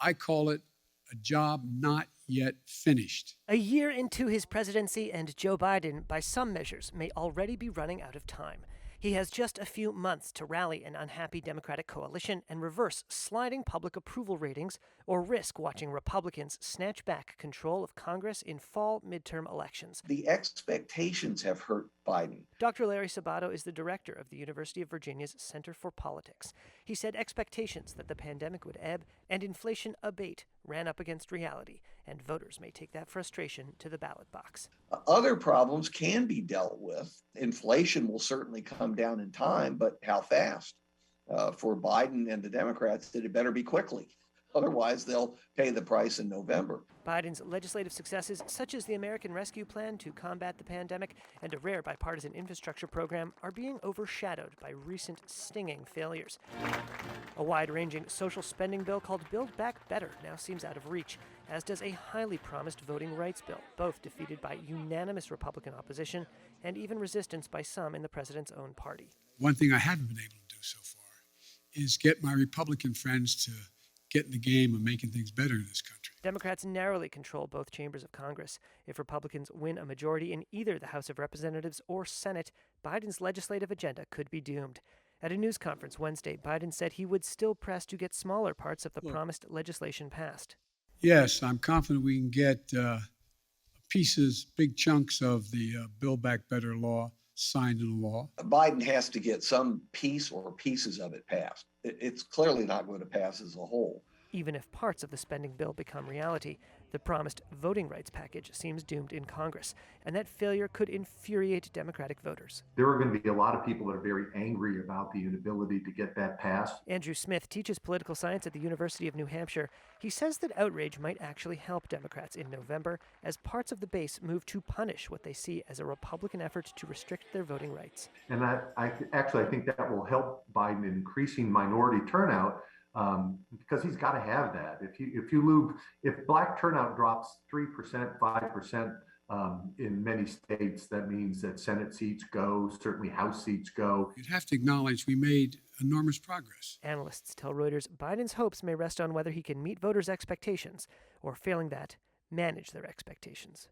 I call it a job not yet finished. A year into his presidency, and Joe Biden, by some measures, may already be running out of time. He has just a few months to rally an unhappy Democratic coalition and reverse sliding public approval ratings, or risk watching Republicans snatch back control of Congress in fall midterm elections. The expectations have hurt Biden. Dr. Larry Sabato is the director of the University of Virginia's Center for Politics. He said expectations that the pandemic would ebb and inflation abate ran up against reality, and voters may take that frustration to the ballot box. Other problems can be dealt with. Inflation will certainly come down in time, but how fast? For Biden and the Democrats, it better be quickly. Otherwise, they'll pay the price in November. Biden's legislative successes, such as the American Rescue Plan to combat the pandemic and a rare bipartisan infrastructure program, are being overshadowed by recent stinging failures. A wide-ranging social spending bill called Build Back Better now seems out of reach, as does a highly promised voting rights bill, both defeated by unanimous Republican opposition and even resistance by some in the president's own party. One thing I haven't been able to do so far is get my Republican friends to get in the game of making things better in this country. Democrats narrowly control both chambers of Congress. If Republicans win a majority in either the House of Representatives or Senate, Biden's legislative agenda could be doomed. At a news conference Wednesday, Biden said he would still press to get smaller parts of the promised legislation passed. Yes, I'm confident we can get pieces, big chunks of the Build Back Better law signed into law. Biden has to get some piece or pieces of it passed. It's clearly not going to pass as a whole. Even if parts of the spending bill become reality, the promised voting rights package seems doomed in Congress, and that failure could infuriate Democratic voters. There are going to be a lot of people that are very angry about the inability to get that passed. Andrew Smith teaches political science at the University of New Hampshire. He says that outrage might actually help Democrats in November as parts of the base move to punish what they see as a Republican effort to restrict their voting rights. And I think that will help Biden in increasing minority turnout. Because he's got to have that. If black turnout drops 3%, 5% in many states, that means that Senate seats go, certainly House seats go. You'd have to acknowledge we made enormous progress. Analysts tell Reuters Biden's hopes may rest on whether he can meet voters' expectations, or failing that, manage their expectations.